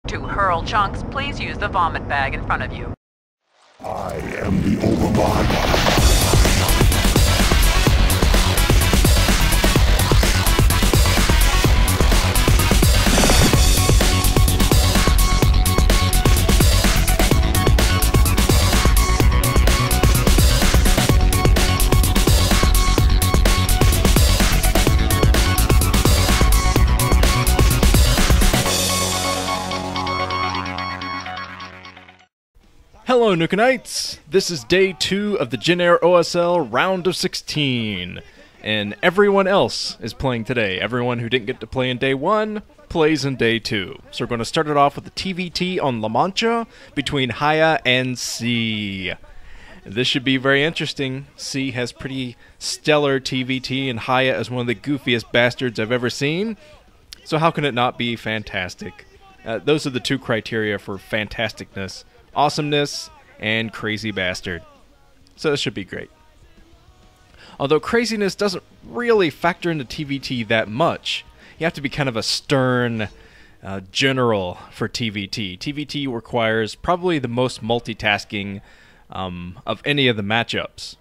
To hurl chunks, please use the vomit bag in front of you. I am the Overlord. Hello Nukenites! This is day 2 of the Jin Air OSL Round of 16. And everyone else is playing today. Everyone who didn't get to play in day 1 plays in day 2. So we're going to start it off with the TVT on La Mancha between Hiya and C. This should be very interesting. C has pretty stellar TVT and Hiya is one of the goofiest bastards I've ever seen. So how can it not be fantastic? Those are the two criteria for fantasticness. Awesomeness and crazy bastard. So this should be great. Although craziness doesn't really factor into TVT that much. You have to be kind of a stern general for TVT. TVT requires probably the most multitasking of any of the matchups.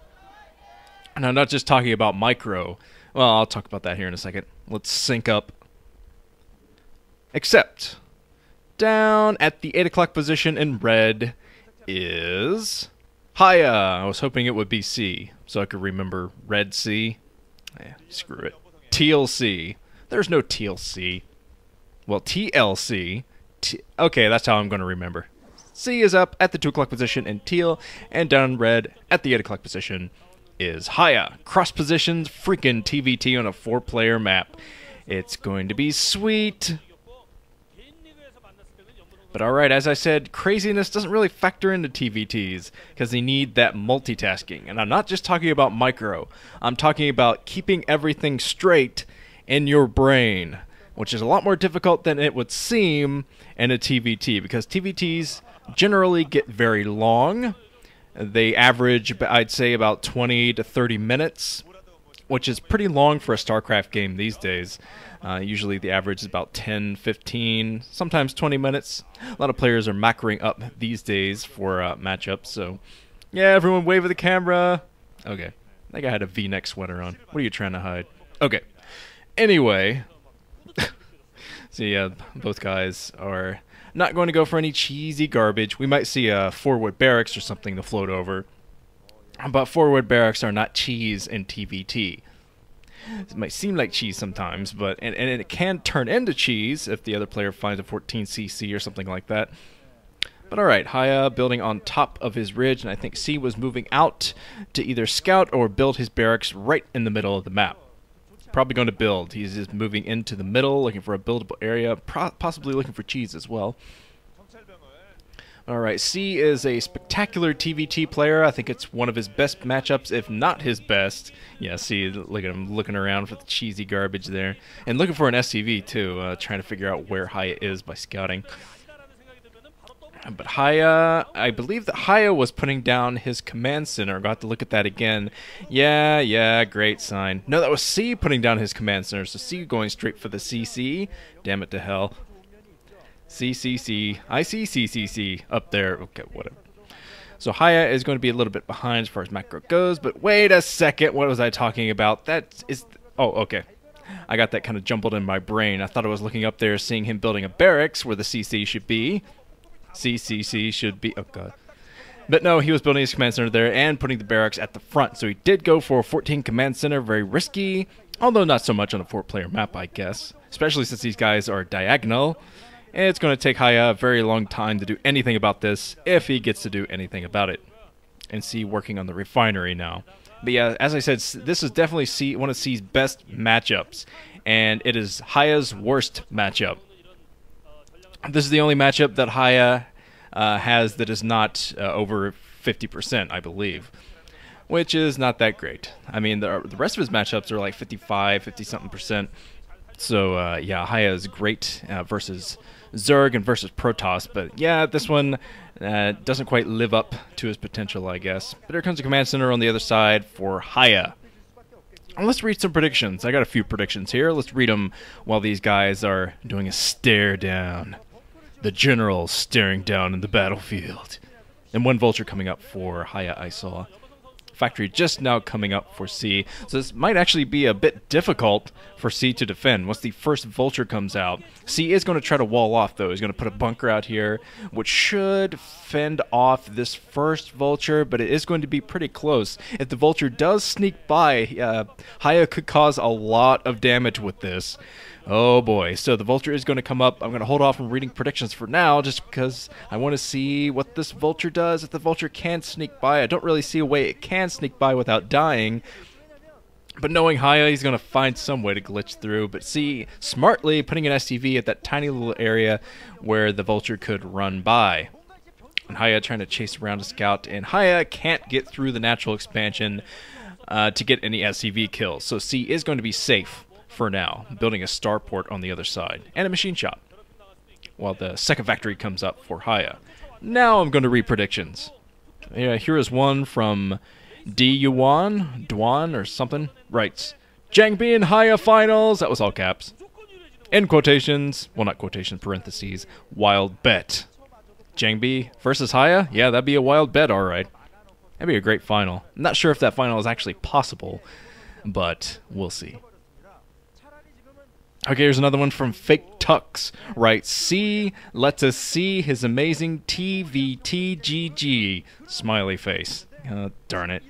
And I'm not just talking about micro. Well, I'll talk about that here in a second. Let's sync up. Except down at the 8 o'clock position in red is Hiya. I was hoping it would be C, so I could remember red C. Screw it. Teal C. There's no Teal C. Well, TLC. Okay, that's how I'm going to remember. C is up at the 2 o'clock position in teal, and down red at the 8 o'clock position is Hiya. Cross positions, freaking TVT on a 4-player map. It's going to be sweet. But alright, as I said, craziness doesn't really factor into TVTs, because they need that multitasking. And I'm not just talking about micro, I'm talking about keeping everything straight in your brain, which is a lot more difficult than it would seem in a TVT, because TVTs generally get very long. They average, I'd say, about 20 to 30 minutes, which is pretty long for a StarCraft game these days. Usually the average is about 10, 15, sometimes 20 minutes. A lot of players are macroing up these days for matchups, so yeah, everyone wave at the camera. Okay, I think I had a V-neck sweater on. What are you trying to hide? Okay, anyway, so yeah, both guys are not going to go for any cheesy garbage. We might see a forward barracks or something to float over, but forward barracks are not cheese in TVT. It might seem like cheese sometimes, but and it can turn into cheese if the other player finds a 14cc or something like that. But alright, Hiya building on top of his ridge, and I think C was moving out to either scout or build his barracks right in the middle of the map. Probably going to build. He's just moving into the middle, looking for a buildable area, possibly looking for cheese as well. Alright, C is a spectacular TVT player. I think it's one of his best matchups, if not his best. Yeah, see, look at him looking around for the cheesy garbage there. And looking for an SCV, too, trying to figure out where Hiya is by scouting. But Hiya, I believe that Hiya was putting down his command center. Got to look at that again. Yeah, great sign. No, that was C putting down his command center, so C going straight for the CC. Damn it to hell. CCC. I see CCC up there. Okay, whatever. So Hiya is going to be a little bit behind as far as macro goes, but wait a second. What was I talking about? That is... Oh, okay. I got that kind of jumbled in my brain. I thought I was looking up there, seeing him building a barracks where the CC should be. CCC should be... Oh, God. But no, he was building his command center there and putting the barracks at the front. So he did go for a 14 command center. Very risky, although not so much on a 4-player map, I guess. Especially since these guys are diagonal. It's going to take Hiya a very long time to do anything about this, if he gets to do anything about it. And C working on the refinery now. But yeah, as I said, this is definitely one of C's best matchups. And it is Hiya's worst matchup. This is the only matchup that Hiya has that is not over 50%, I believe. Which is not that great. I mean, the rest of his matchups are like 55, 50-something%. So, yeah, Hiya is great versus Zerg and versus Protoss, but yeah, this one doesn't quite live up to his potential, I guess. But here comes the command center on the other side for Hiya. And let's read some predictions. I got a few predictions here. Let's read them while these guys are doing a stare down. the general staring down in the battlefield. And one vulture coming up for Hiya, I saw. Factory just now coming up for C. So this might actually be a bit difficult for C to defend. Once the first vulture comes out, C is going to try to wall off, though. He's going to put a bunker out here, which should fend off this first vulture, but it is going to be pretty close. If the vulture does sneak by, Hiya could cause a lot of damage with this. Oh boy, so the vulture is going to come up. I'm going to hold off on reading predictions for now just because I want to see what this vulture does. If the vulture can sneak by, I don't really see a way it can sneak by without dying. But knowing Hiya, he's going to find some way to glitch through. But see, smartly putting an SCV at that tiny little area where the vulture could run by. And Hiya trying to chase around a scout, and Hiya can't get through the natural expansion to get any SCV kills. So C is going to be safe for now, building a starport on the other side, and a machine shop, while the second factory comes up for Hiya. Now I'm going to read predictions. Yeah, here is one from Duan or something, writes, Jangbi and Hiya finals, that was all caps. In quotations, well not quotations, parentheses, wild bet. Jangbi versus Hiya? Yeah, that'd be a wild bet, alright. That'd be a great final. I'm not sure if that final is actually possible, but we'll see. Okay, here's another one from Fake Tux. Right, C lets us see his amazing TVTGG. Smiley face. Darn it.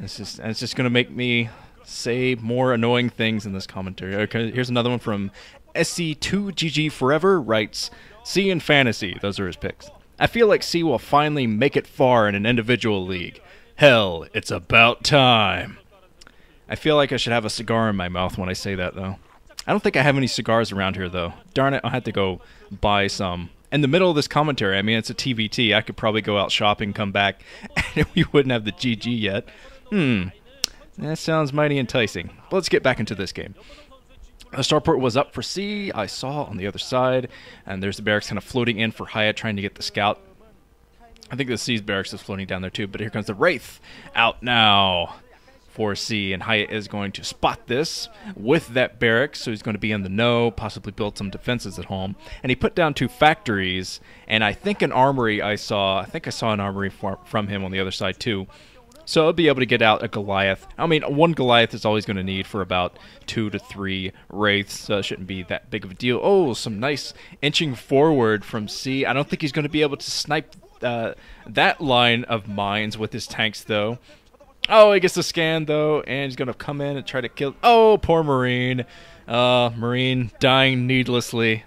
It's just going to make me say more annoying things in this commentary. Okay, here's another one from SC2GG Forever. Writes, C in Fantasy. Those are his picks. I feel like C will finally make it far in an individual league. Hell, it's about time. I feel like I should have a cigar in my mouth when I say that, though. I don't think I have any cigars around here, though. Darn it, I'll have to go buy some. In the middle of this commentary, I mean, it's a TVT. I could probably go out shopping, come back, and we wouldn't have the GG yet. That sounds mighty enticing. But let's get back into this game. The starport was up for C, I saw on the other side, and there's the barracks kind of floating in for Hiya, trying to get the scout. I think the C's barracks is floating down there, too, but here comes the Wraith out now for C, and Hiya is going to spot this with that barracks, so he's going to be in the know, possibly build some defenses at home. And he put down 2 factories, and I think an armory I saw an armory from him on the other side too. So I'll be able to get out a Goliath. I mean, 1 Goliath is always going to need for about 2 to 3 Wraiths, so it shouldn't be that big of a deal. Oh, some nice inching forward from C. I don't think he's going to be able to snipe that line of mines with his tanks, though. Oh, he gets the scan, though, and he's going to come in and try to kill... Oh, poor Marine. Marine dying needlessly.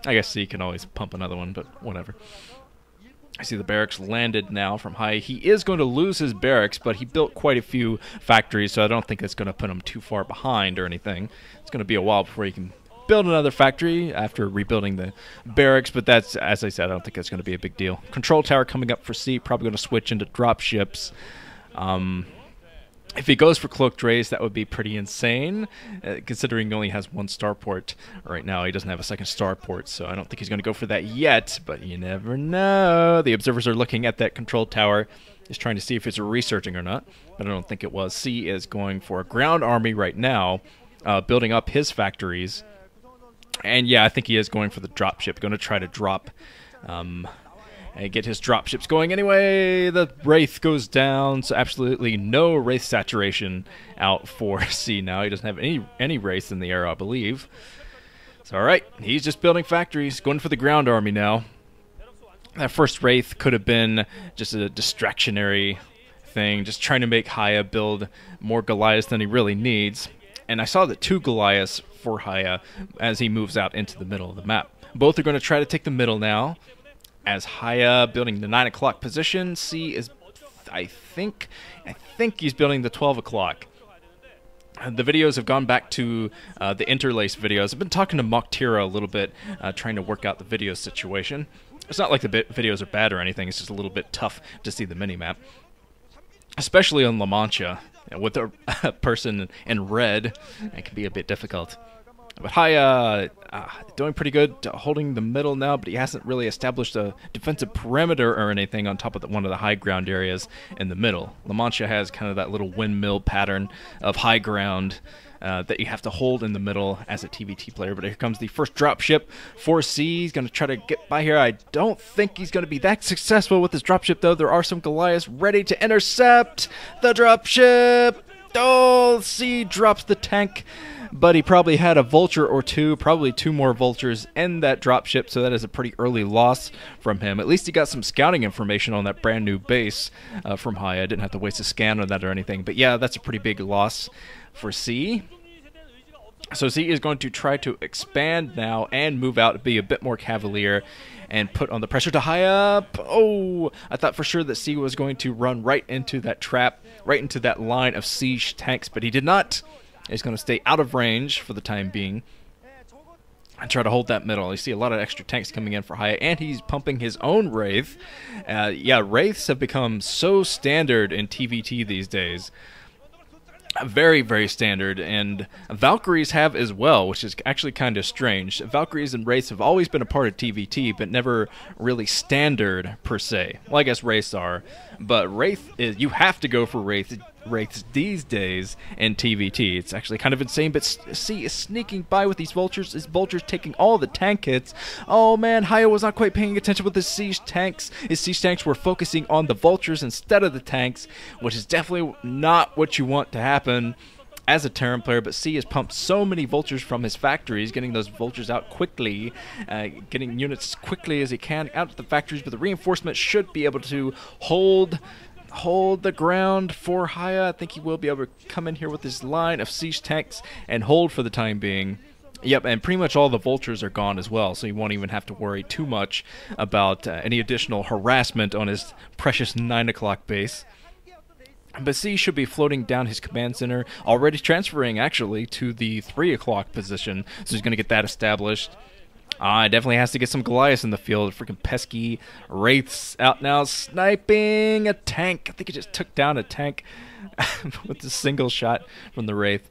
I guess he can always pump another one, but whatever. I see the barracks landed now from Hiya. He is going to lose his barracks, but he built quite a few factories, so I don't think it's going to put him too far behind or anything. It's going to be a while before he can build another factory after rebuilding the barracks, but that's, as I said, I don't think that's going to be a big deal. Control tower coming up for C, probably going to switch into dropships. If he goes for Cloaked Rays, that would be pretty insane, considering he only has 1 starport right now. He doesn't have a second starport, so I don't think he's going to go for that yet, but you never know. The observers are looking at that control tower, just trying to see if it's researching or not, but I don't think it was. C is going for a ground army right now, building up his factories, and yeah, I think he is going for the dropship, going to try to drop... and get his dropships going anyway. The Wraith goes down, so absolutely no Wraith saturation out for C now. He doesn't have any Wraiths in the air, I believe. So alright, he's just building factories, going for the ground army now. That first Wraith could have been just a distractionary thing, just trying to make Hiya build more Goliaths than he really needs. And I saw the 2 Goliaths for Hiya as he moves out into the middle of the map. Both are going to try to take the middle now. As Hiya building the 9 o'clock position, C is, I think he's building the 12 o'clock. The videos have gone back to the interlace videos. I've been talking to Moktira a little bit, trying to work out the video situation. It's not like the videos are bad or anything, it's just a little bit tough to see the minimap. Especially on La Mancha, with a person in red, it can be a bit difficult. But Hiya doing pretty good, holding the middle now, but he hasn't really established a defensive perimeter or anything on top of one of the high ground areas in the middle. La Mancha has kind of that little windmill pattern of high ground that you have to hold in the middle as a TVT player. But here comes the first dropship for C. He's going to try to get by here. I don't think he's going to be that successful with this dropship, though. There are some Goliaths ready to intercept the dropship. Oh, C drops the tank, but he probably had a vulture or two, probably 2 more vultures in that dropship, so that is a pretty early loss from him. At least he got some scouting information on that brand new base from Hiya. I didn't have to waste a scan on that or anything, but yeah, that's a pretty big loss for C. So C is going to try to expand now and move out to be a bit more cavalier and put on the pressure to Hiya. Oh, I thought for sure that C was going to run right into that trap, right into that line of siege tanks, but he did not. He's going to stay out of range for the time being and try to hold that middle. You see a lot of extra tanks coming in for Hiya, and he's pumping his own Wraith. Yeah, Wraiths have become so standard in TVT these days. Very, very standard, and Valkyries have as well, which is actually kind of strange. Valkyries and Wraiths have always been a part of TVT, but never really standard, per se. Well, I guess Wraiths are, but Wraith is, you have to go for Wraiths these days in TVT. It's actually kind of insane, but C is sneaking by with these vultures. His vultures taking all the tank hits. Oh man, Hiya was not quite paying attention with his siege tanks. His siege tanks were focusing on the vultures instead of the tanks, which is definitely not what you want to happen as a Terran player, but C has pumped so many vultures from his factories, getting those vultures out quickly, getting units as quickly as he can out of the factories, but the reinforcement should be able to hold the ground for Hiya. I think he will be able to come in here with his line of siege tanks and hold for the time being. Yep, and pretty much all the vultures are gone as well, so he won't even have to worry too much about any additional harassment on his precious 9 o'clock base. But C should be floating down his command center, already transferring actually to the 3 o'clock position, so he's going to get that established. Definitely has to get some Goliaths in the field. Freaking pesky Wraiths out now, sniping a tank. I think he just took down a tank with a single shot from the Wraith.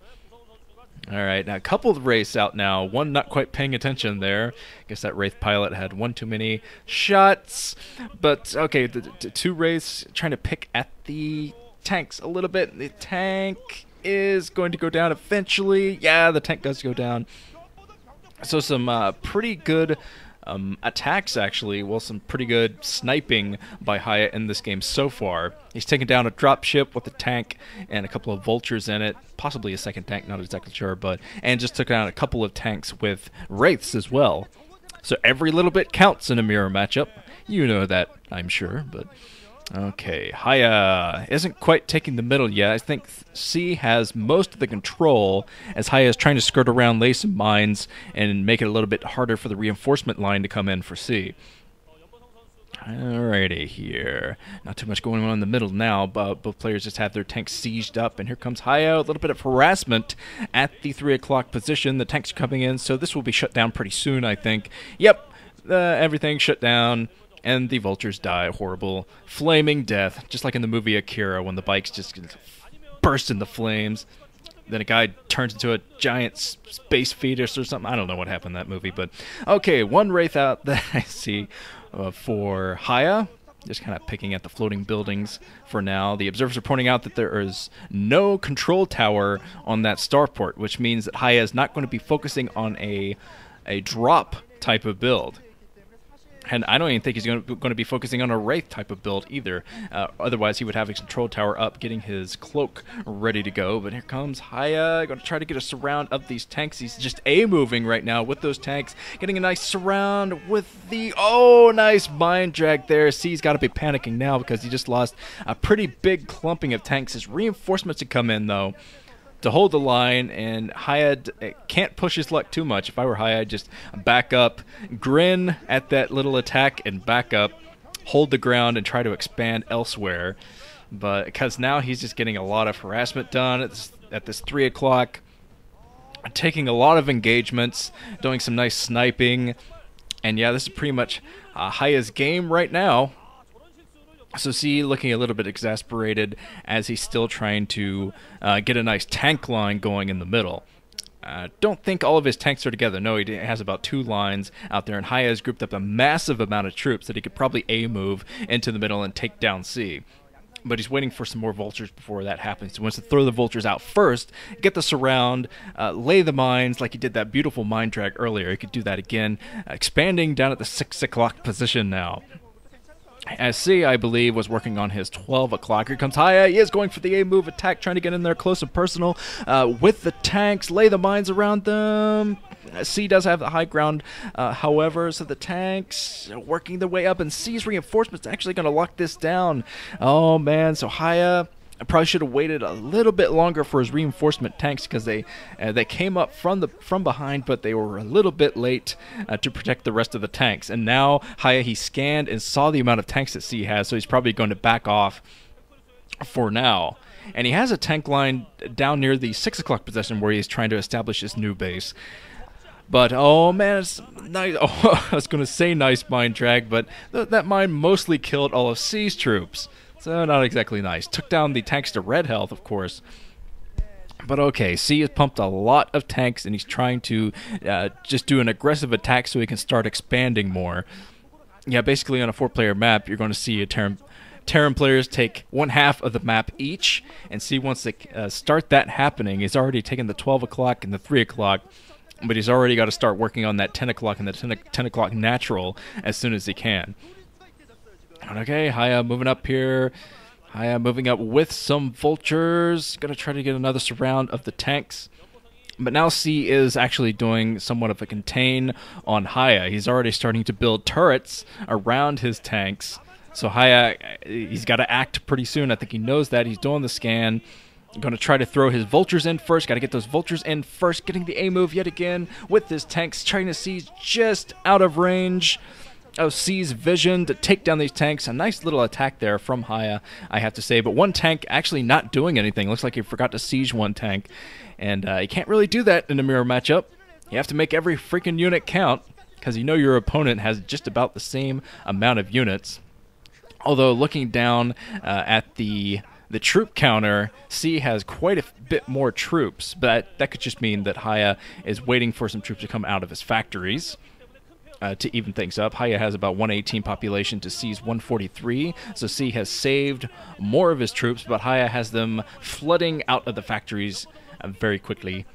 Alright, now a couple of Wraiths out now. One not quite paying attention there. I guess that Wraith pilot had one too many shots. But, okay, the 2 Wraiths trying to pick at the tanks a little bit. The tank is going to go down eventually. Yeah, the tank does go down. So some pretty good attacks, actually. Well, some pretty good sniping by Hiya in this game so far. He's taken down a dropship with a tank and a couple of vultures in it. Possibly a second tank, not exactly sure. And just took down a couple of tanks with Wraiths as well. So every little bit counts in a mirror matchup. You know that, I'm sure, but... Okay, Hiya isn't quite taking the middle yet. I think C has most of the control as Hiya is trying to skirt around, lay some mines, and make it a little bit harder for the reinforcement line to come in for C. Alrighty here. Not too much going on in the middle now, but both players just have their tanks sieged up, and here comes Hiya. A little bit of harassment at the 3 o'clock position. The tanks are coming in, so this will be shut down pretty soon, I think. Yep, everything shut down. And the vultures die. Horrible flaming death, just like in the movie Akira when the bikes just burst into flames. Then a guy turns into a giant space fetus or something. I don't know what happened in that movie, but okay, 1 Wraith out that I see for Hiya. Just kind of picking at the floating buildings for now. The observers are pointing out that there is no control tower on that starport, which means that Hiya is not going to be focusing on a drop type of build. And I don't even think he's going to be focusing on a Wraith type of build either. Otherwise, he would have his control tower up, getting his cloak ready to go. But here comes Hiya, going to try to get a surround of these tanks. He's just A-moving right now with those tanks, getting a nice surround with the... Oh, nice mind drag there. C's got to be panicking now because he just lost a pretty big clumping of tanks. His reinforcements to come in, though, to hold the line, and Hiya can't push his luck too much. If I were Hiya, I'd just back up, grin at that little attack, and back up, hold the ground, and try to expand elsewhere. But because now he's just getting a lot of harassment done at this 3 o'clock, taking a lot of engagements, doing some nice sniping, and yeah, this is pretty much Hiya's game right now. So C looking a little bit exasperated as he's still trying to get a nice tank line going in the middle. Don't think all of his tanks are together. No, he has about 2 lines out there, and Hiya has grouped up a massive amount of troops that he could probably A-move into the middle and take down C. but he's waiting for some more vultures before that happens. He wants to throw the vultures out first, get the surround, lay the mines like he did that beautiful mine drag earlier. He could do that again, expanding down at the 6 o'clock position now. As C, I believe, was working on his 12 o'clock. Here comes Hiya. He is going for the A-move attack, trying to get in there close and personal with the tanks, lay the mines around them. C does have the high ground, however, so the tanks are working their way up, and C's reinforcements are actually going to lock this down. Oh, man, so Hiya probably should have waited a little bit longer for his reinforcement tanks because they came up from behind, but they were a little bit late to protect the rest of the tanks. And now Hiya, he scanned and saw the amount of tanks that C has, so he's probably going to back off for now. And he has a tank line down near the 6 o'clock position where he's trying to establish his new base. But, oh man, it's nice. Oh, I was going to say nice mine drag, but that mine mostly killed all of C's troops. So not exactly nice. Took down the tanks to red health, of course. But okay, C has pumped a lot of tanks, and he's trying to just do an aggressive attack so he can start expanding more. Yeah, basically on a 4-player map, you're going to see a Terran players take 1/2 of the map each, and C wants to start that happening. He's already taken the 12 o'clock and the 3 o'clock. But he's already got to start working on that 10 o'clock and the 10 o'clock natural as soon as he can. Okay, Hiya moving up here. Hiya moving up with some vultures. Going to try to get another surround of the tanks. But now C is actually doing somewhat of a contain on Hiya. He's already starting to build turrets around his tanks. So Hiya, he's got to act pretty soon. I think he knows that. He's doing the scan. Going to try to throw his vultures in first. Got to get those vultures in first. Getting the A move yet again with his tanks. Trying to see just out of range of C's vision to take down these tanks. A nice little attack there from Hiya, I have to say. But one tank actually not doing anything. Looks like he forgot to siege one tank. And you can't really do that in a mirror matchup. You have to make every freaking unit count because you know your opponent has just about the same amount of units. Although looking down at the troop counter, C has quite a bit more troops, but that could just mean that Hiya is waiting for some troops to come out of his factories to even things up. Hiya has about 118 population to C's 143, so C has saved more of his troops, but Hiya has them flooding out of the factories very quickly.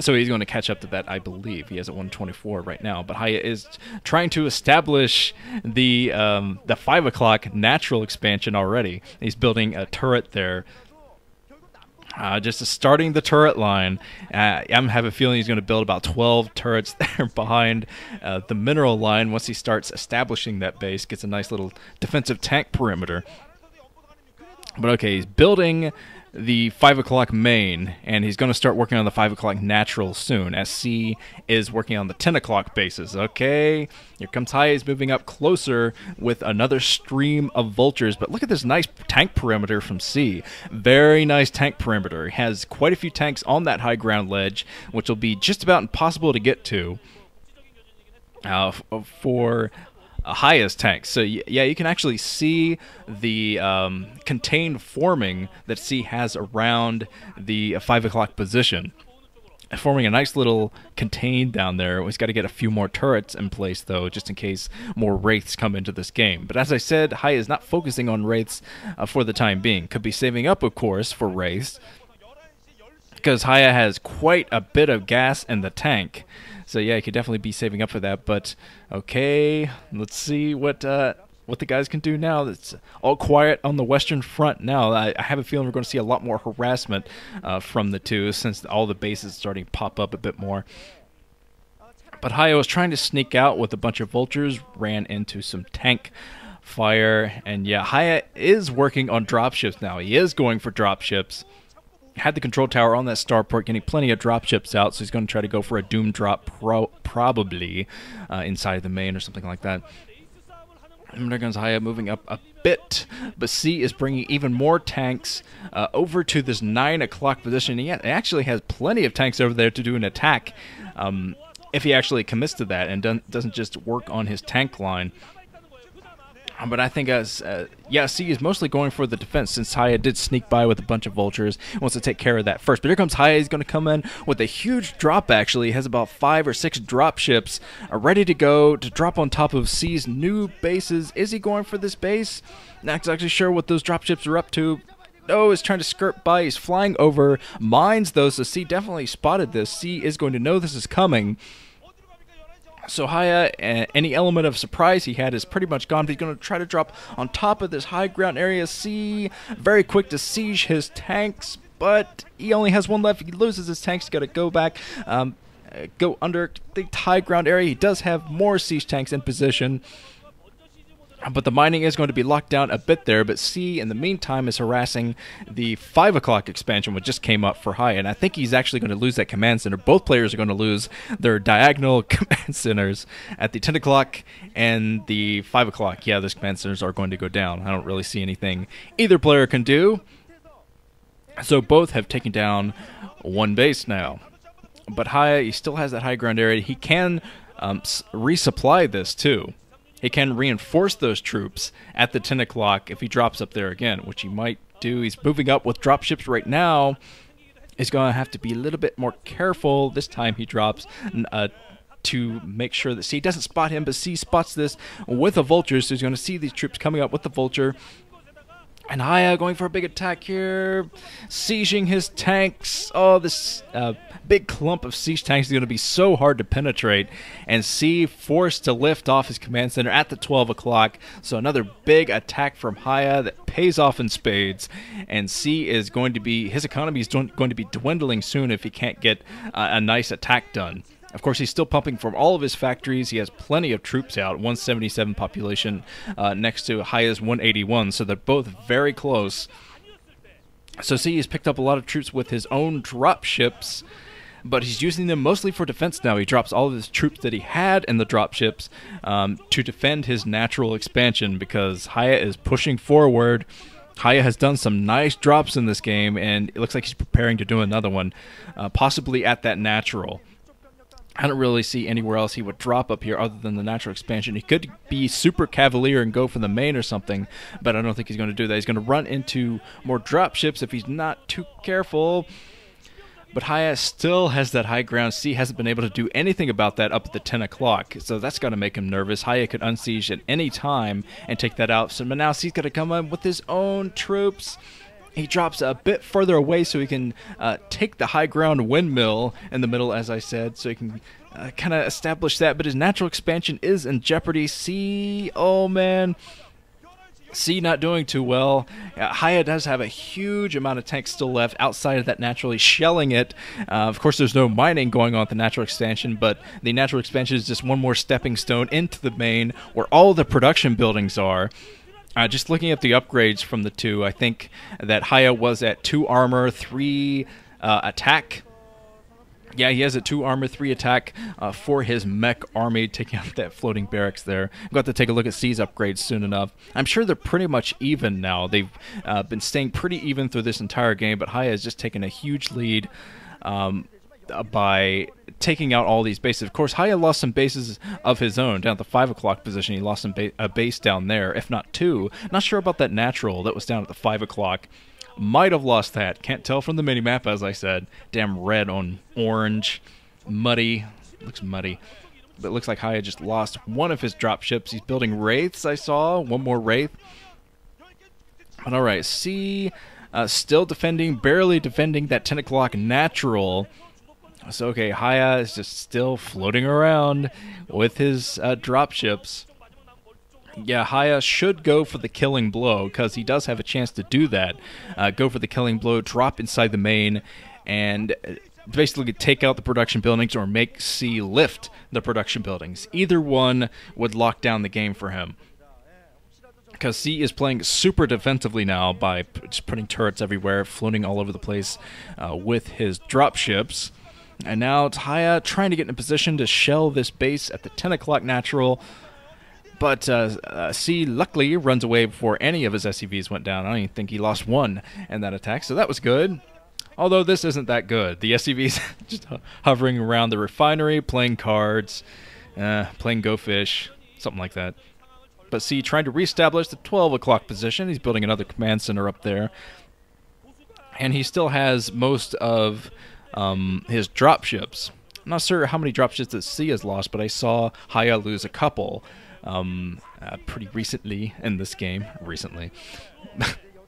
So he's going to catch up to that, I believe. He has at 124 right now. But Hiya is trying to establish the 5 o'clock natural expansion already. He's building a turret there. Just starting the turret line. I have a feeling he's going to build about 12 turrets there behind the mineral line once he starts establishing that base. Gets a nice little defensive tank perimeter. But okay, he's building the 5 o'clock main, and he's going to start working on the 5 o'clock natural soon, as C is working on the 10 o'clock bases. Okay, here comes Hiya. He's moving up closer with another stream of vultures, but look at this nice tank perimeter from C. Very nice tank perimeter. He has quite a few tanks on that high ground ledge, which will be just about impossible to get to for Hiya's tanks. So yeah, you can actually see the contained forming that C has around the 5 o'clock position, forming a nice little contain down there. He's got to get a few more turrets in place though, just in case more wraiths come into this game. But as I said, Hiya is not focusing on wraiths for the time being. Could be saving up, of course, for wraiths, because Hiya has quite a bit of gas in the tank. So yeah, he could definitely be saving up for that. But okay, let's see what the guys can do now. It's all quiet on the Western Front now. I have a feeling we're going to see a lot more harassment from the two, since all the bases are starting to pop up a bit more. But Hiya was trying to sneak out with a bunch of vultures, ran into some tank fire, and yeah, Hiya is working on dropships now. He is going for dropships. Had the control tower on that starport, getting plenty of dropships out, so he's going to try to go for a doom drop probably inside the main or something like that. And there goes Hiya moving up a bit, but C is bringing even more tanks over to this 9 o'clock position. He actually has plenty of tanks over there to do an attack if he actually commits to that and doesn't just work on his tank line. But I think yeah, C is mostly going for the defense since Hiya did sneak by with a bunch of vultures. He wants to take care of that first. But here comes Hiya. He's going to come in with a huge drop, actually. He has about 5 or 6 drop ships ready to go to drop on top of C's new bases. Is he going for this base? Not exactly sure what those drop ships are up to. No, he's trying to skirt by. He's flying over mines, though, so C definitely spotted this. C is going to know this is coming. So Hiya, any element of surprise he had is pretty much gone. He's going to try to drop on top of this high ground area. C, very quick to siege his tanks, but he only has 1 left. If he loses his tanks, he's got to go back, go under the high ground area. He does have more siege tanks in position. But the mining is going to be locked down a bit there, but C, in the meantime, is harassing the 5 o'clock expansion, which just came up for Hiya, and I think he's actually going to lose that command center. Both players are going to lose their diagonal command centers at the 10 o'clock and the 5 o'clock. Yeah, those command centers are going to go down. I don't really see anything either player can do. So both have taken down 1 base now. But Hiya, he still has that high ground area. He can resupply this, too. He can reinforce those troops at the 10 o'clock if he drops up there again, which he might do. He's moving up with dropships right now. He's going to have to be a little bit more careful this time he drops to make sure that C doesn't spot him, but C spots this with a vulture, so he's going to see these troops coming up with the vulture. And Hiya going for a big attack here, sieging his tanks. Oh, this big clump of siege tanks is going to be so hard to penetrate. And C forced to lift off his command center at the 12 o'clock. So another big attack from Hiya that pays off in spades. And C is going to be, his economy is going to be dwindling soon if he can't get a nice attack done. Of course, he's still pumping from all of his factories. He has plenty of troops out, 177 population next to Hiya's 181, so they're both very close. So C has picked up a lot of troops with his own drop ships, but he's using them mostly for defense now. He drops all of his troops that he had in the drop ships to defend his natural expansion because Hiya is pushing forward. Hiya has done some nice drops in this game, and it looks like he's preparing to do another one, possibly at that natural. I don't really see anywhere else he would drop up here other than the natural expansion. He could be super cavalier and go for the main or something, but I don't think he's going to do that. He's going to run into more drop ships if he's not too careful. But Hiya still has that high ground. C hasn't been able to do anything about that up at the 10 o'clock, so that's got to make him nervous. Hiya could unsiege at any time and take that out. So now C's got to come in with his own troops. He drops a bit further away so he can take the high ground windmill in the middle, as I said, so he can kind of establish that. But his natural expansion is in jeopardy. C, oh man, C not doing too well. Hiya does have a huge amount of tanks still left outside of that naturally shelling it. Of course, there's no mining going on with the natural expansion, but the natural expansion is just one more stepping stone into the main where all the production buildings are. Just looking at the upgrades from the two, I think that Hiya was at 2 armor, 3 attack. Yeah, he has a 2 armor, 3 attack for his mech army, taking out that floating barracks there. I'm going to have to take a look at C's upgrades soon enough. I'm sure they're pretty much even now. They've been staying pretty even through this entire game, but Hiya has just taken a huge lead by taking out all these bases. Of course, Hiya lost some bases of his own down at the 5 o'clock position. He lost a base down there, if not 2. Not sure about that natural that was down at the 5 o'clock. Might have lost that. Can't tell from the minimap, as I said. Damn red on orange. Muddy. Looks muddy. But it looks like Hiya just lost one of his drop ships. He's building wraiths, I saw. One more wraith. But alright, C still defending, barely defending that 10 o'clock natural. So, okay, Hiya is just still floating around with his dropships. Yeah, Hiya should go for the killing blow, because he does have a chance to do that. Go for the killing blow, drop inside the main, and basically take out the production buildings or make C lift the production buildings. Either one would lock down the game for him. Because C is playing super defensively now by just putting turrets everywhere, floating all over the place with his dropships. And now it's Hiya trying to get in a position to shell this base at the 10 o'clock natural. But C luckily runs away before any of his SCVs went down. I don't even think he lost one in that attack, so that was good. Although this isn't that good. The SCVs just hovering around the refinery, playing cards, playing Go Fish, something like that. But C trying to reestablish the 12 o'clock position. He's building another command center up there. And he still has most of his dropships. I'm not sure how many dropships that C has lost, but I saw Hiya lose a couple pretty recently in this game.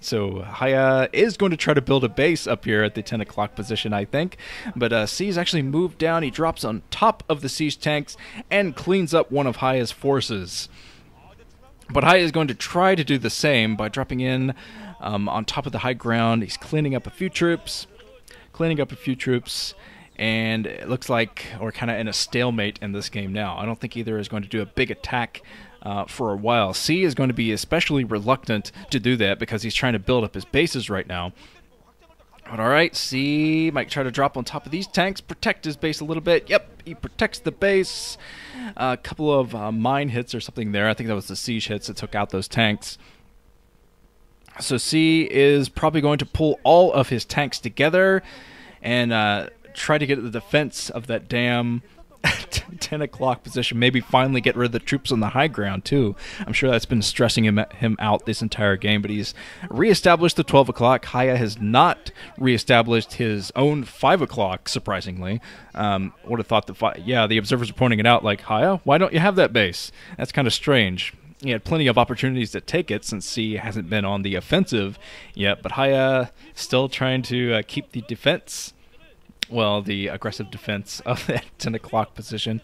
So Hiya is going to try to build a base up here at the 10 o'clock position, I think. But C's actually moved down. He drops on top of the siege tanks and cleans up one of Hiya's forces. But Hiya is going to try to do the same by dropping in on top of the high ground. He's cleaning up a few troops. And it looks like we're kind of in a stalemate in this game now. I don't think either is going to do a big attack for a while. C is going to be especially reluctant to do that because he's trying to build up his bases right now. But alright, C might try to drop on top of these tanks, protect his base a little bit. Yep, he protects the base. A couple of mine hits or something there. I think that was the siege hits that took out those tanks. So C is probably going to pull all of his tanks together and try to get at the defense of that damn 10 o'clock position. Maybe finally get rid of the troops on the high ground, too. I'm sure that's been stressing him out this entire game, but he's reestablished the 12 o'clock. Hiya has not reestablished his own 5 o'clock, surprisingly. Would have thought the observers are pointing it out, like, Hiya, why don't you have that base? That's kind of strange. He had plenty of opportunities to take it since C hasn't been on the offensive yet, but Hiya still trying to keep the defense. Well, the aggressive defense of that 10 o'clock position.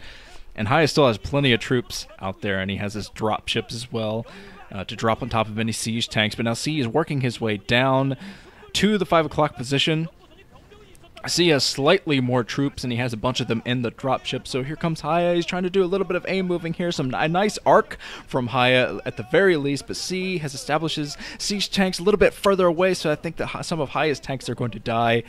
And Hiya still has plenty of troops out there, and he has his drop ships as well to drop on top of any siege tanks. But now C is working his way down to the 5 o'clock position. C has slightly more troops, and he has a bunch of them in the dropship. So here comes Hiya. He's trying to do a little bit of aim moving here. A nice arc from Hiya at the very least. But C has established his siege tanks a little bit further away, so I think that some of Hiya's tanks are going to die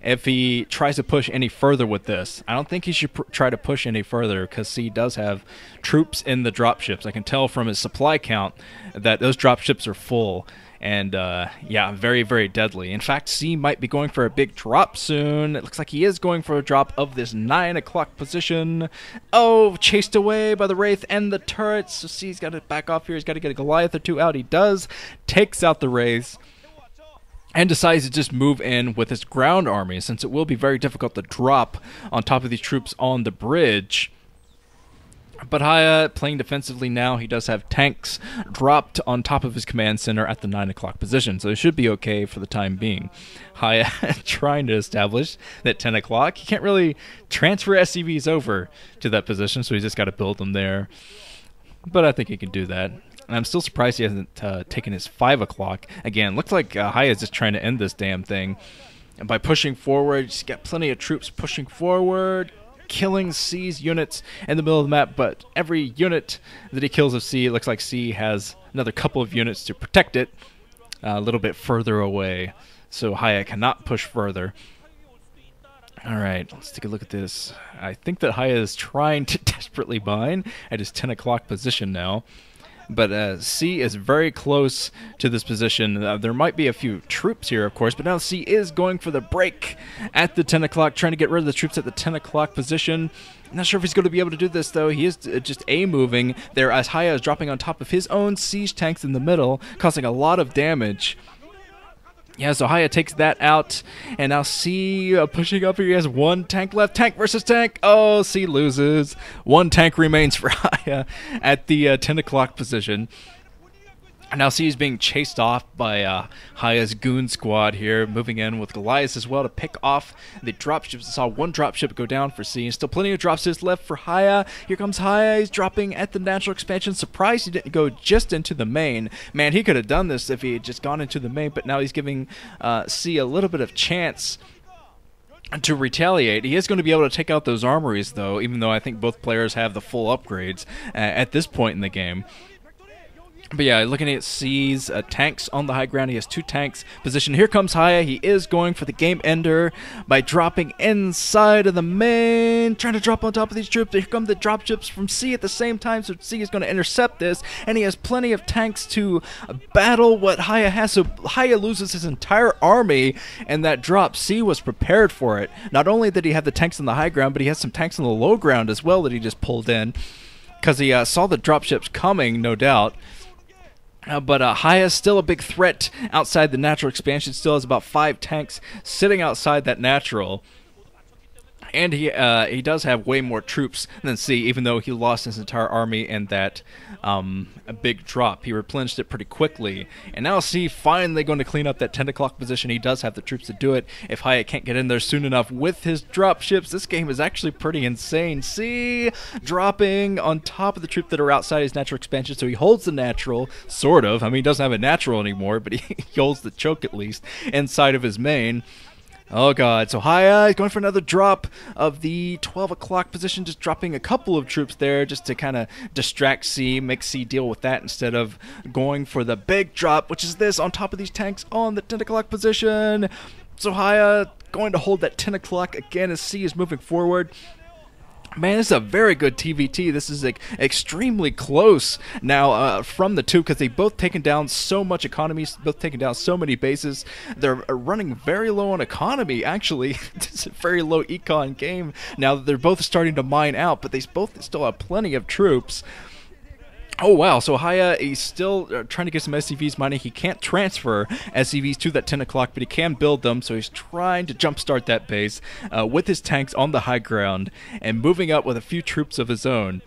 if he tries to push any further with this. I don't think he should try to push any further because C does have troops in the dropships. I can tell from his supply count that those dropships are full. And, yeah, very, very deadly. In fact, C might be going for a big drop soon. It looks like he is going for a drop of this 9 o'clock position. Oh, chased away by the Wraith and the turrets. So C's got to back off here. He's got to get a Goliath or two out. He does. Takes out the Wraiths. And decides to just move in with his ground army, since it will be very difficult to drop on top of these troops on the bridge. But Hiya, playing defensively now, he does have tanks dropped on top of his command center at the 9 o'clock position, so it should be okay for the time being. Hiya trying to establish that 10 o'clock. He can't really transfer SCVs over to that position, so he's just got to build them there. But I think he can do that. And I'm still surprised he hasn't taken his 5 o'clock. Again, looks like Hiya is just trying to end this damn thing. And by pushing forward, he's got plenty of troops pushing forward, killing C's units in the middle of the map, but every unit that he kills of C, it looks like C has another couple of units to protect it a little bit further away, so Hiya cannot push further. Alright, let's take a look at this. I think that Hiya is trying to desperately bind at his 10 o'clock position now. But C is very close to this position. There might be a few troops here, of course, but now C is going for the break at the 10 o'clock, trying to get rid of the troops at the 10 o'clock position. I'm not sure if he's going to be able to do this, though. He is just A-moving there as Hiya is dropping on top of his own siege tanks in the middle, causing a lot of damage. Yeah, so Hiya takes that out, and now C pushing up here. He has one tank left. Tank versus tank. Oh, C loses. One tank remains for Hiya at the 10 o'clock position. And now C is being chased off by Hiya's goon squad here, moving in with Goliath as well to pick off the dropships. I saw one dropship go down for C, and still plenty of dropships left for Hiya. Here comes Hiya. He's dropping at the natural expansion. Surprised he didn't go just into the main. Man, he could have done this if he had just gone into the main, but now he's giving C a little bit of chance to retaliate. He is going to be able to take out those armories, though, even though I think both players have the full upgrades at this point in the game. But yeah, looking at C's tanks on the high ground, he has 2 tanks positioned. Here comes Hiya. He is going for the game ender by dropping inside of the main, trying to drop on top of these troops. Here come the dropships from C at the same time, so C is going to intercept this, and he has plenty of tanks to battle what Hiya has. So Hiya loses his entire army, and that drop, C was prepared for it. Not only did he have the tanks on the high ground, but he has some tanks on the low ground as well that he just pulled in. because he saw the dropships coming, no doubt. But Hiya's still a big threat outside the natural expansion. Still has about 5 tanks sitting outside that natural. And he does have way more troops than C, even though he lost his entire army in that a big drop. He replenished it pretty quickly. And now C finally going to clean up that 10 o'clock position. He does have the troops to do it. If Hiya can't get in there soon enough with his drop ships, this game is actually pretty insane. C dropping on top of the troops that are outside his natural expansion, so he holds the natural, sort of. I mean, he doesn't have a natural anymore, but he holds the choke at least inside of his main. Oh god, so Hiya is going for another drop of the 12 o'clock position, just dropping a couple of troops there just to kind of distract C, make C deal with that instead of going for the big drop, which is this on top of these tanks on the 10 o'clock position. So Hiya going to hold that 10 o'clock again as C is moving forward. Man, this is a very good TVT. This is extremely close now from the two because they've both taken down so much economy, both taken down so many bases. They're running very low on economy, actually. It's a very low econ game now that they're both starting to mine out, but they both still have plenty of troops. Oh wow, so Hiya, he's still trying to get some SCVs mining. He can't transfer SCVs to that 10 o'clock, but he can build them, so he's trying to jumpstart that base with his tanks on the high ground and moving up with a few troops of his own.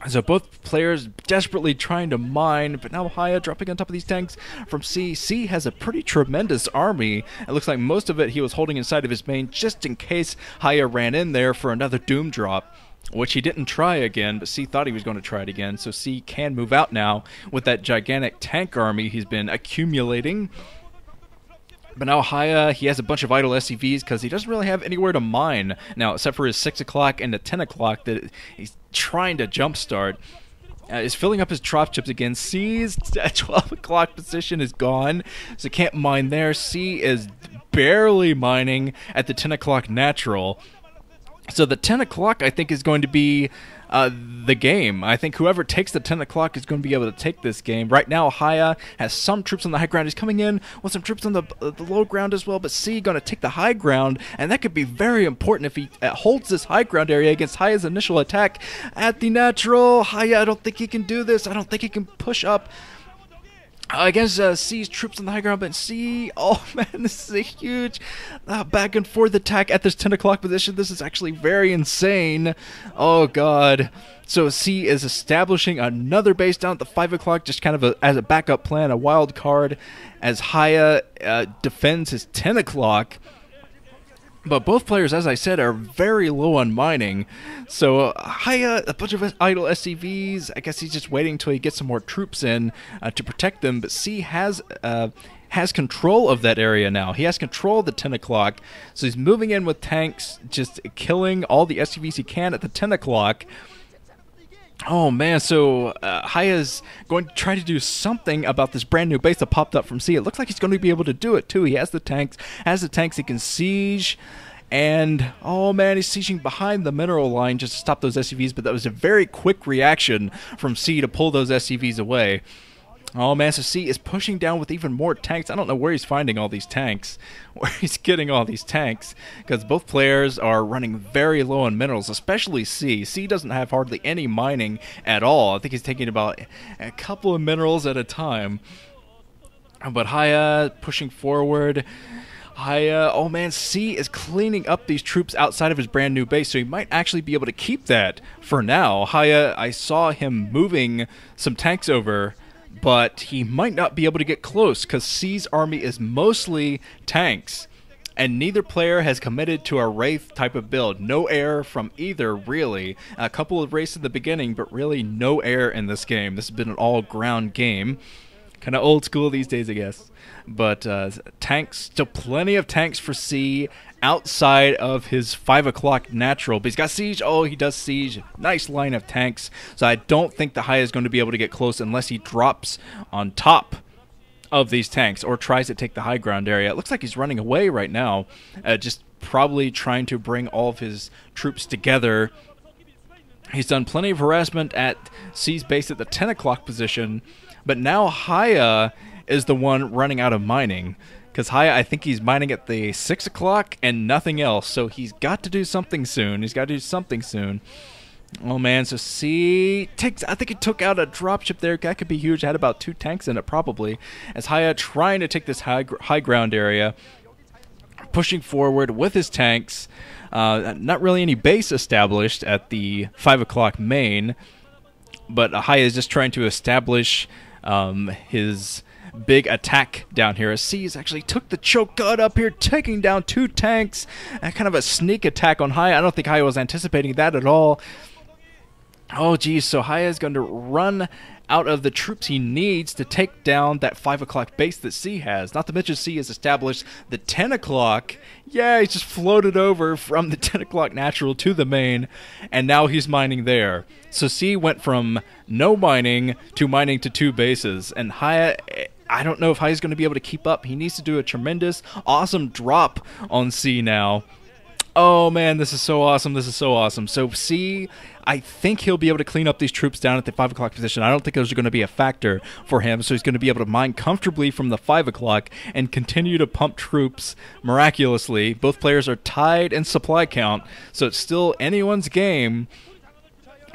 So both players desperately trying to mine, but now Hiya dropping on top of these tanks from C. C has a pretty tremendous army. It looks like most of it he was holding inside of his main just in case Hiya ran in there for another doom drop, which he didn't try again, but C thought he was going to try it again, so C can move out now with that gigantic tank army he's been accumulating. But now Hiya, he has a bunch of idle SCVs because he doesn't really have anywhere to mine now, except for his 6 o'clock and the 10 o'clock that he's trying to jumpstart. Is filling up his drop chips again. C's 12 o'clock position is gone, so can't mine there. C is barely mining at the 10 o'clock natural. So the 10 o'clock, I think, is going to be the game. I think whoever takes the 10 o'clock is going to be able to take this game. Right now, Hiya has some troops on the high ground. He's coming in with some troops on the low ground as well, but C going to take the high ground, and that could be very important if he holds this high ground area against Hiya's initial attack at the natural. Hiya, I don't think he can do this. I don't think he can push up against C's troops on the high ground, but C, oh man, this is a huge back and forth attack at this 10 o'clock position. This is actually very insane. Oh god. So C is establishing another base down at the 5 o'clock, just kind of as a backup plan, a wild card, as Hiya defends his 10 o'clock. But both players, as I said, are very low on mining. So Hiya, a bunch of idle SCVs. I guess he's just waiting until he gets some more troops in to protect them. But C has control of that area now. He has control of the 10 o'clock. So he's moving in with tanks, just killing all the SCVs he can at the 10 o'clock. Oh man, so Hiya's going to try to do something about this brand new base that popped up from C. It looks like he's going to be able to do it too. He has the tanks, he can siege, and oh man, he's sieging behind the mineral line just to stop those SCVs, but that was a very quick reaction from C to pull those SCVs away. Oh man, so C is pushing down with even more tanks. I don't know where he's finding all these tanks, where he's getting all these tanks, because both players are running very low on minerals, especially C. C doesn't have hardly any mining at all. I think he's taking about a couple of minerals at a time. But Hiya pushing forward. Hiya, oh man, C is cleaning up these troops outside of his brand new base, so he might actually be able to keep that for now. Hiya, I saw him moving some tanks over, but he might not be able to get close because C's army is mostly tanks, and neither player has committed to a Wraith type of build. No air from either, really. A couple of Wraiths in the beginning, but really no air in this game. This has been an all-ground game. Kind of old school these days, I guess. But tanks, still plenty of tanks for C outside of his 5 o'clock natural. But he's got siege. Oh, he does siege. Nice line of tanks. So I don't think the Hiya is going to be able to get close unless he drops on top of these tanks or tries to take the high ground area. It looks like he's running away right now. Just probably trying to bring all of his troops together. He's done plenty of harassment at C's base at the 10 o'clock position. But now Hiya is the one running out of mining. Because Hiya, I think he's mining at the 6 o'clock and nothing else. So he's got to do something soon. Oh man, so C takes, I think he took out a dropship there. That could be huge. It had about 2 tanks in it probably. As Hiya trying to take this high ground area, pushing forward with his tanks. Not really any base established at the 5 o'clock main, but Hiya is just trying to establish his big attack down here. As C actually took the choke gun up here, taking down 2 tanks. Kind of a sneak attack on Hiya. I don't think Hiya was anticipating that at all. Oh geez, so Hiya is going to run out of the troops he needs to take down that 5 o'clock base that C has. Not to mention C has established the 10 o'clock. Yeah, he's just floated over from the 10 o'clock natural to the main, and now he's mining there. So C went from no mining to 2 bases, and Hiya, I don't know if Hiya's going to be able to keep up. He needs to do a tremendous, awesome drop on C now. Oh man, this is so awesome. This is so awesome. So C, I think he'll be able to clean up these troops down at the 5 o'clock position. I don't think those are going to be a factor for him, so he's going to be able to mine comfortably from the 5 o'clock and continue to pump troops miraculously. Both players are tied in supply count, so it's still anyone's game.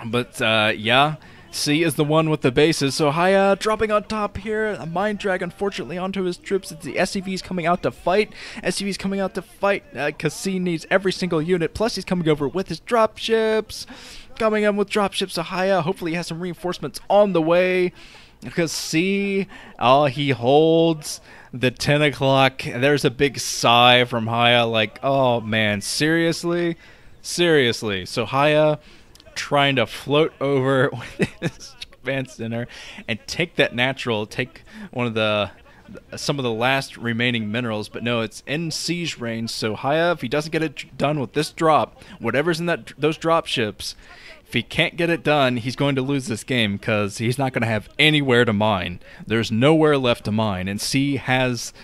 But yeah, C is the one with the bases, so Hiya dropping on top here. A mine drag, unfortunately, onto his troops. It's the SCV's coming out to fight. SCV's coming out to fight because C needs every single unit. Plus, he's coming over with his dropships. Coming in with dropships, so Hiya hopefully has some reinforcements on the way. Because C, he holds the 10 o'clock. There's a big sigh from Hiya, like, oh man, seriously? Seriously. So Hiya trying to float over with his command center and take that natural, take one of some of the last remaining minerals, but no, it's in siege range. So Hiya, if he doesn't get it done with this drop, whatever's in those drop ships, if he can't get it done, he's going to lose this game because he's not going to have anywhere to mine. There's nowhere left to mine, and C has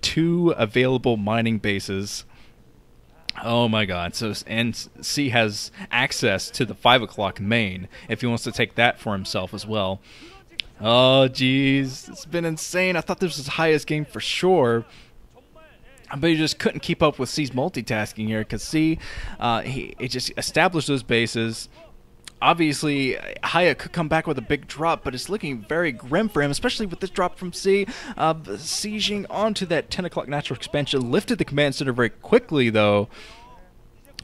2 available mining bases. Oh my god. So, and C has access to the 5 o'clock main if he wants to take that for himself as well. Oh jeez, it's been insane. I thought this was his highest game for sure, but he just couldn't keep up with C's multitasking here because C, he just established those bases. Obviously, Hiya could come back with a big drop, but it's looking very grim for him, especially with this drop from C. Sieging onto that 10 o'clock natural expansion, lifted the command center very quickly, though.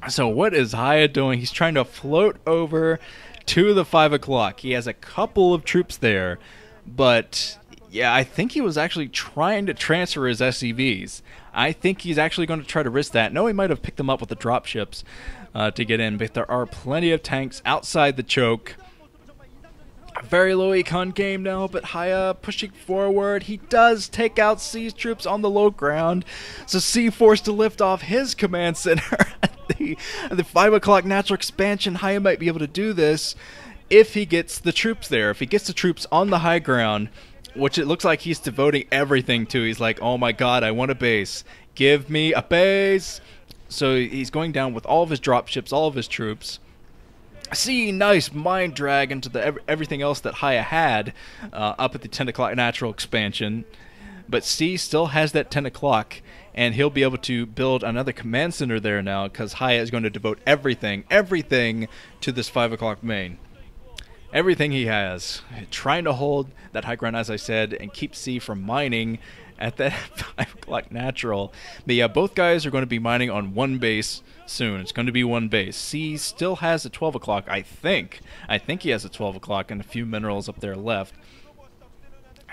So what is Hiya doing? He's trying to float over to the 5 o'clock. He has a couple of troops there, but yeah, I think he was actually trying to transfer his SCVs. I think he's actually going to try to risk that. No, he might have picked them up with the dropships to get in, but there are plenty of tanks outside the choke. A very low econ game now, but Hiya pushing forward. He does take out C's troops on the low ground, so C forced to lift off his command center at the 5 o'clock natural expansion. Hiya might be able to do this if he gets the troops there. If he gets the troops on the high ground, which it looks like he's devoting everything to. He's like, oh my god, I want a base. Give me a base. So he's going down with all of his dropships, all of his troops. C, nice mine drag into everything else that Hiya had up at the 10 o'clock natural expansion. But C still has that 10 o'clock, and he'll be able to build another command center there now because Hiya is going to devote everything to this 5 o'clock main. Everything he has, trying to hold that high ground, as I said, and keep C from mining at that 5 o'clock natural. But yeah, both guys are going to be mining on one base soon. It's going to be one base. C still has a 12 o'clock, I think. I think he has a 12 o'clock and a few minerals up there left.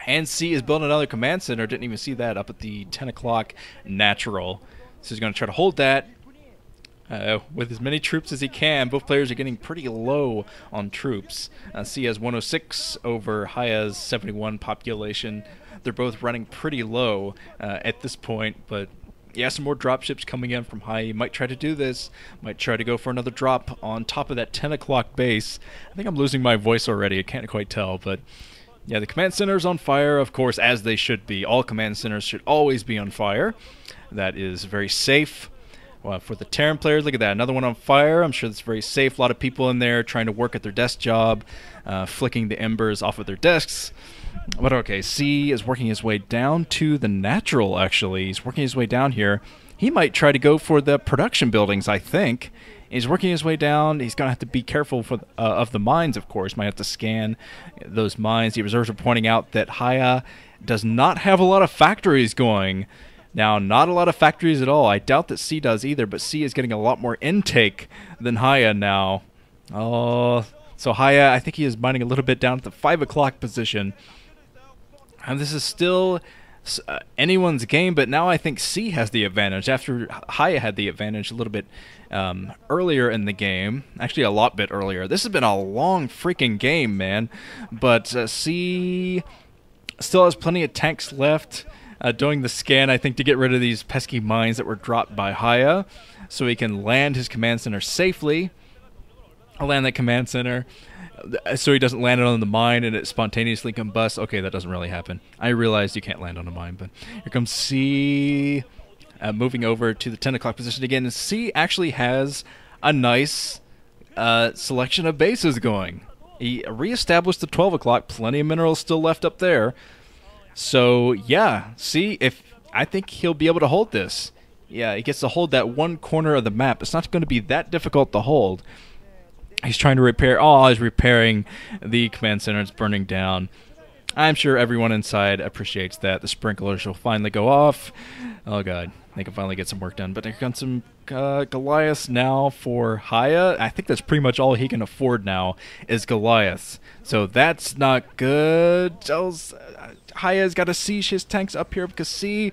And C is building another command center. Didn't even see that up at the 10 o'clock natural. So he's going to try to hold that with as many troops as he can. Both players are getting pretty low on troops. C has 106 over Hiya's 71 population. They're both running pretty low at this point, but yeah, some more dropships coming in from Hiya. He might try to do this, might try to go for another drop on top of that 10 o'clock base. I think I'm losing my voice already, I can't quite tell, but yeah, the command center is on fire, of course, as they should be. All command centers should always be on fire. That is very safe. Well, for the Terran players, look at that, another one on fire. I'm sure that's very safe. A lot of people in there trying to work at their desk job, flicking the embers off of their desks. But okay, C is working his way down to the natural, actually. He's working his way down here. He might try to go for the production buildings, I think, He's working his way down. He's going to have to be careful for of the mines, of course. Might have to scan those mines. The reserves are pointing out that Hiya does not have a lot of factories going. Now, not a lot of factories at all. I doubt that C does either, but C is getting a lot more intake than Hiya now. Oh, so Hiya, I think he is mining a little bit down at the 5 o'clock position. And this is still anyone's game, but now I think C has the advantage after Hiya had the advantage a little bit earlier in the game. Actually, a lot bit earlier. This has been a long freaking game, man. But C still has plenty of tanks left doing the scan, I think, to get rid of these pesky mines that were dropped by Hiya, so he can land his command center safely. I'll land that command center so he doesn't land it on the mine and it spontaneously combusts. Okay, that doesn't really happen. I realized you can't land on a mine, but here comes C moving over to the 10 o'clock position again. And C actually has a nice selection of bases going. He reestablished the 12 o'clock. Plenty of minerals still left up there. So, yeah, C, I think he'll be able to hold this. Yeah, he gets to hold that one corner of the map. It's not going to be that difficult to hold. He's trying to repair. Oh, he's repairing the command center. It's burning down. I'm sure everyone inside appreciates that. The sprinklers will finally go off. Oh, God. They can finally get some work done. But here comes some Goliaths now for Hiya. I think that's pretty much all he can afford now is Goliaths. So that's not good. Hiya's got to siege his tanks up here because C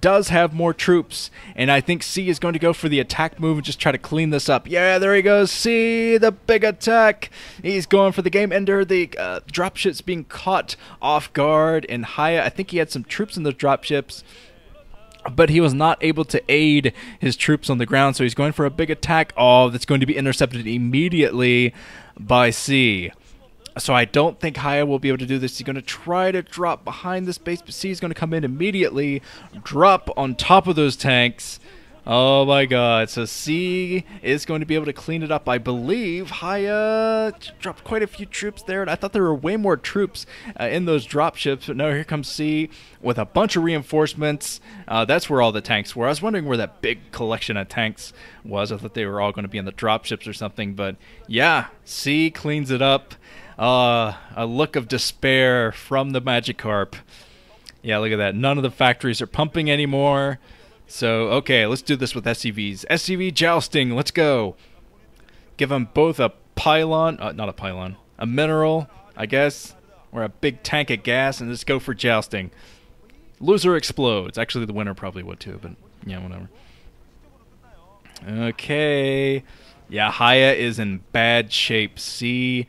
does have more troops, and I think C is going to go for the attack move and just try to clean this up. Yeah, there he goes. C, the big attack. He's going for the game ender. The dropships being caught off guard, and Hiya, I think he had some troops in those dropships, but he was not able to aid his troops on the ground, so he's going for a big attack. Oh, that's going to be intercepted immediately by C. So I don't think Hiya will be able to do this. He's going to try to drop behind this base, but C is going to come in immediately, drop on top of those tanks. Oh my God. So C is going to be able to clean it up. I believe Hiya dropped quite a few troops there, and I thought there were way more troops in those dropships, but no, here comes C with a bunch of reinforcements. That's where all the tanks were. I was wondering where that big collection of tanks was. I thought they were all going to be in the dropships or something, but yeah, C cleans it up. A look of despair from the Magikarp. Yeah, look at that. None of the factories are pumping anymore. So, okay, let's do this with SCVs. SCV jousting, let's go. Give them both a pylon, not a pylon, a mineral, I guess, or a big tank of gas, and let's go for jousting. Loser explodes. Actually, the winner probably would too, but yeah, whatever. Okay. Yeah, Hiya is in bad shape. C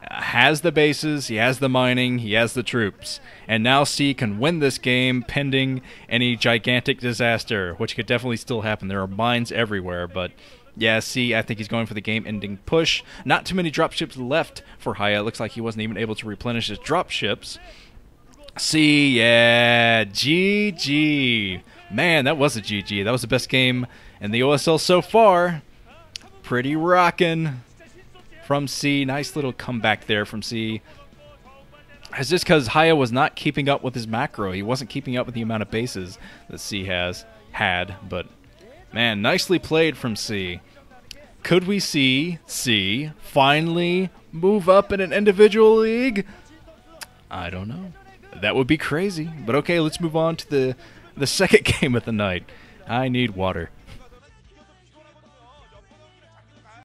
has the bases, he has the mining, he has the troops. And now C can win this game pending any gigantic disaster, which could definitely still happen. There are mines everywhere, but yeah, C, I think he's going for the game-ending push. Not too many dropships left for Hiya. It looks like he wasn't even able to replenish his dropships. C, yeah, GG. Man, that was a GG. That was the best game in the OSL so far. Pretty rockin' from C. Nice little comeback there from C. It's just because Hiya was not keeping up with his macro. He wasn't keeping up with the amount of bases that C had. But, man, nicely played from C. Could we see C finally move up in an individual league? I don't know. That would be crazy. But okay, let's move on to the second game of the night. I need water.